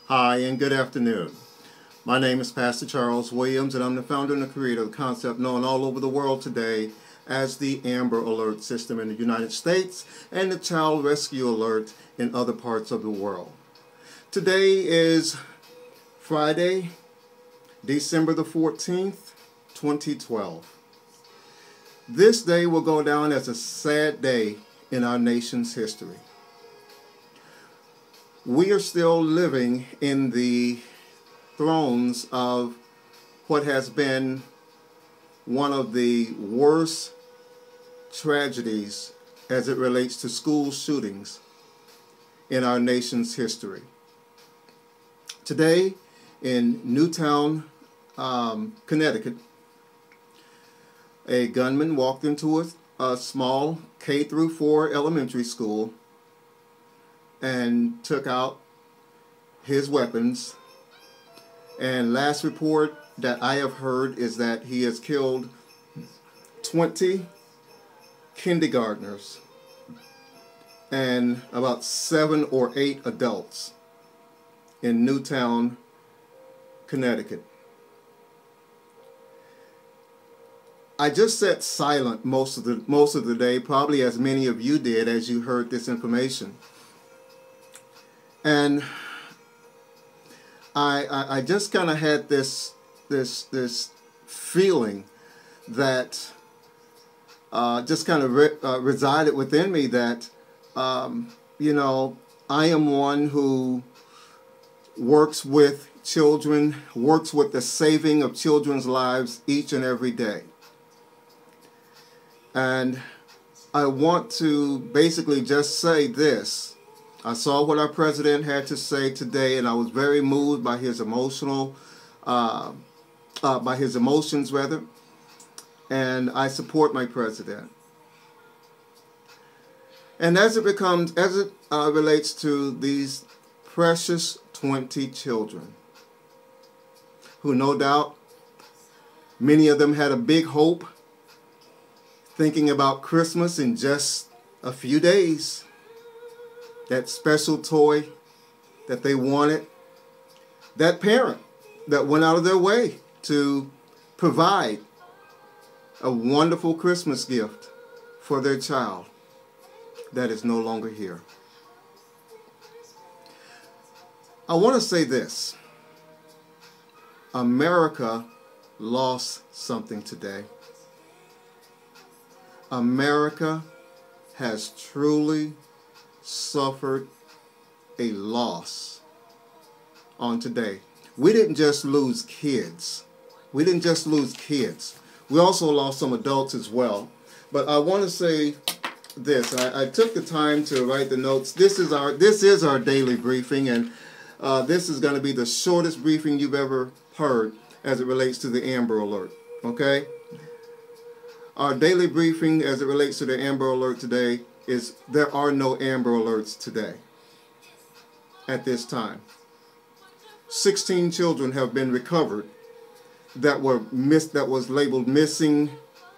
Hi, and good afternoon. My name is Pastor Charles Williams, and I'm the founder and the creator of the concept known all over the world today as the Amber Alert system in the United States and the Child Rescue Alert in other parts of the world. Today is Friday, December the 14th, 2012. This day will go down as a sad day in our nation's history. We are still living in the throes of what has been one of the worst tragedies as it relates to school shootings in our nation's history. Today in Newtown, Connecticut, a gunman walked into a small K-4 elementary school and took out his weapons. And last report that I have heard is that he has killed 20 kindergartners and about 7 or 8 adults in Newtown, Connecticut. I just sat silent most of the day, probably as many of you did as you heard this information. And I just kind of had this feeling that just kind of resided within me that, you know, I am one who works with children, works with the saving of children's lives each and every day. And I want to basically just say this. I saw what our president had to say today, and I was very moved by his emotions, rather. And I support my president. And as it relates to these precious 20 children, who no doubt many of them had a big hope, thinking about Christmas in just a few days. That special toy that they wanted, that parent that went out of their way to provide a wonderful Christmas gift for their child that is no longer here. I want to say this. America lost something today. America has truly suffered a loss on today. We didn't just lose kids. We didn't just lose kids. We also lost some adults as well. But I want to say this. I took the time to write the notes. This is our daily briefing, and this is going to be the shortest briefing you've ever heard as it relates to the Amber Alert. Okay? Our daily briefing as it relates to the Amber Alert today is there are no Amber Alerts today at this time. 16 children have been recovered that was labeled missing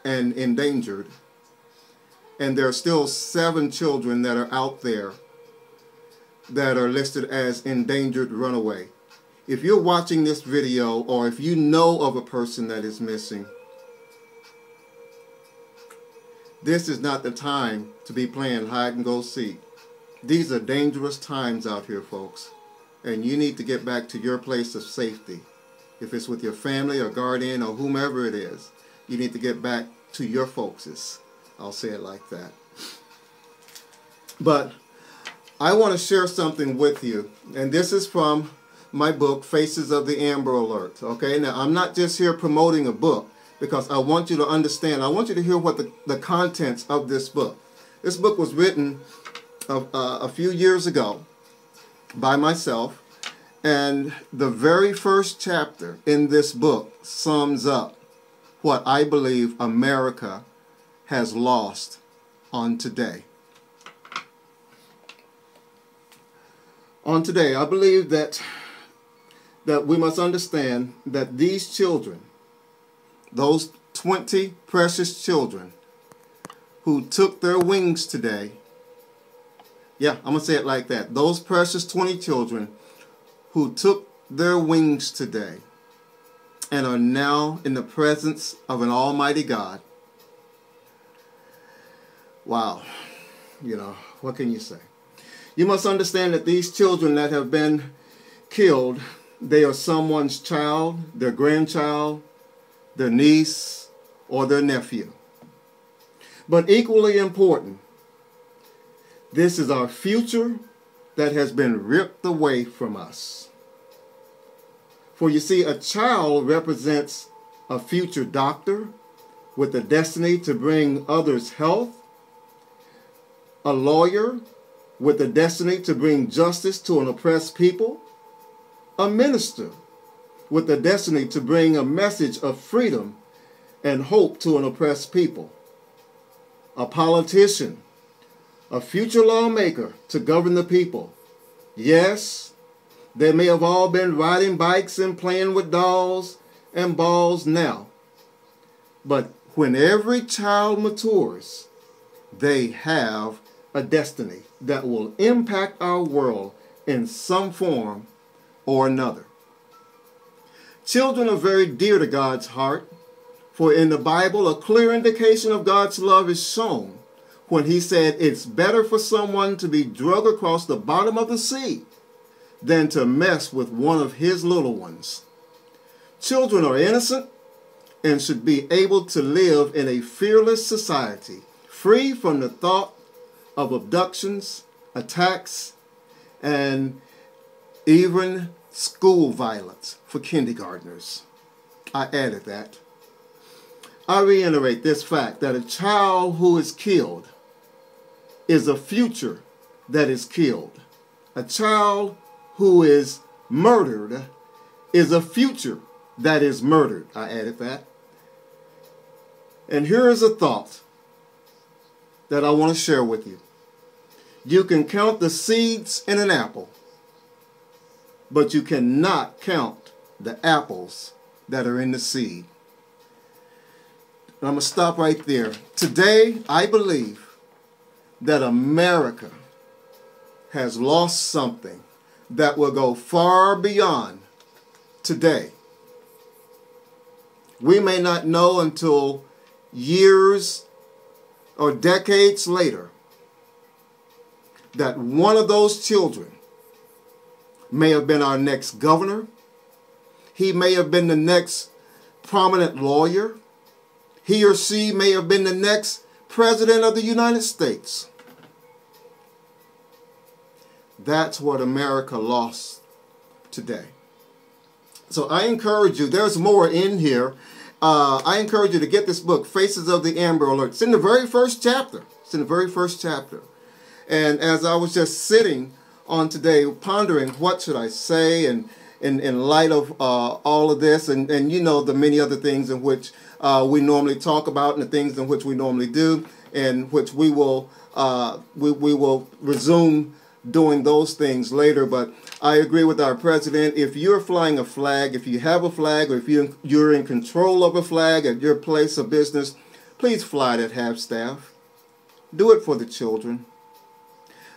and endangered. And there are still 7 children that are out there that are listed as endangered runaway. If you're watching this video, or if you know of a person that is missing, this is not the time to be playing hide and go seek. These are dangerous times out here, folks. And you need to get back to your place of safety. If it's with your family or guardian or whomever it is, you need to get back to your folks. I'll say it like that. But I want to share something with you. And this is from my book, Faces of the Amber Alert. Okay, now I'm not just here promoting a book, because I want you to understand, I want you to hear what the contents of this book. This book was written a few years ago by myself, and the very first chapter in this book sums up what I believe America has lost on today. On today, I believe that we must understand that these children, those 20 precious children who took their wings today, yeah, I'm going to say it like that. Those precious 20 children who took their wings today and are now in the presence of an almighty God. Wow. What can you say? You must understand that these children that have been killed, they are someone's child, their grandchild, their niece, or their nephew. But equally important, this is our future that has been ripped away from us. For you see, a child represents a future doctor with the destiny to bring others health, a lawyer with the destiny to bring justice to an oppressed people, a minister with the destiny to bring a message of freedom and hope to an oppressed people, a politician, a future lawmaker to govern the people. Yes, they may have all been riding bikes and playing with dolls and balls now, but when every child matures, they have a destiny that will impact our world in some form or another. Children are very dear to God's heart, for in the Bible, a clear indication of God's love is shown when he said it's better for someone to be dragged across the bottom of the sea than to mess with one of his little ones. Children are innocent and should be able to live in a fearless society, free from the thought of abductions, attacks, and even school violence for kindergartners. I added that. I reiterate this fact that a child who is killed is a future that is killed. A child who is murdered is a future that is murdered. I added that. And here is a thought that I want to share with you. You can count the seeds in an apple, but you cannot count the apples that are in the seed. And I'm going to stop right there. Today, I believe that America has lost something that will go far beyond today. We may not know until years or decades later that one of those children may have been our next governor. He may have been the next prominent lawyer. He or she may have been the next president of the United States. That's what America lost today. So I encourage you, there's more in here. I encourage you to get this book, Faces of the Amber Alert. It's in the very first chapter. It's in the very first chapter. And as I was just sitting on today, pondering what should I say, and in light of all of this, and you know the many other things in which we normally talk about, and the things in which we normally do, and which we will we will resume doing those things later. But I agree with our president. If you're flying a flag, if you have a flag, or if you're in control of a flag at your place of business, please fly it at half staff. Do it for the children.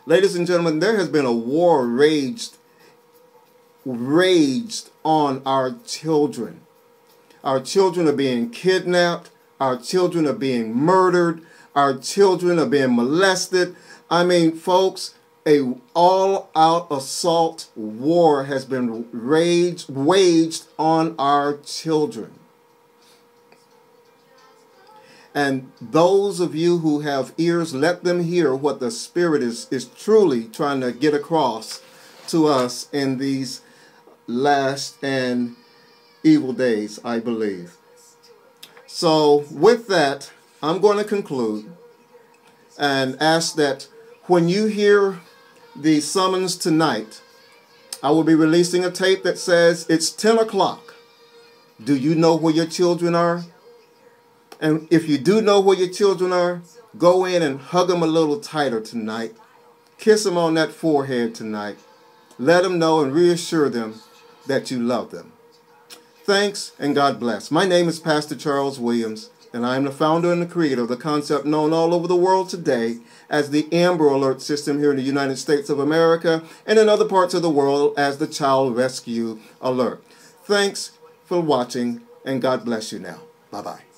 Ladies and gentlemen, there has been a war raged on our children. Our children are being kidnapped. Our children are being murdered. Our children are being molested. I mean, folks, a all-out assault war has been waged on our children. And those of you who have ears, let them hear what the Spirit is truly trying to get across to us in these last and evil days, I believe. So with that, I'm going to conclude and ask that when you hear the summons tonight, I will be releasing a tape that says it's 10 o'clock. Do you know where your children are? And if you do know where your children are, go in and hug them a little tighter tonight. Kiss them on that forehead tonight. Let them know and reassure them that you love them. Thanks, and God bless. My name is Pastor Charles Williams. And I am the founder and the creator of the concept known all over the world today as the Amber Alert system here in the United States of America and in other parts of the world as the Child Rescue Alert. Thanks for watching, and God bless you now. Bye-bye.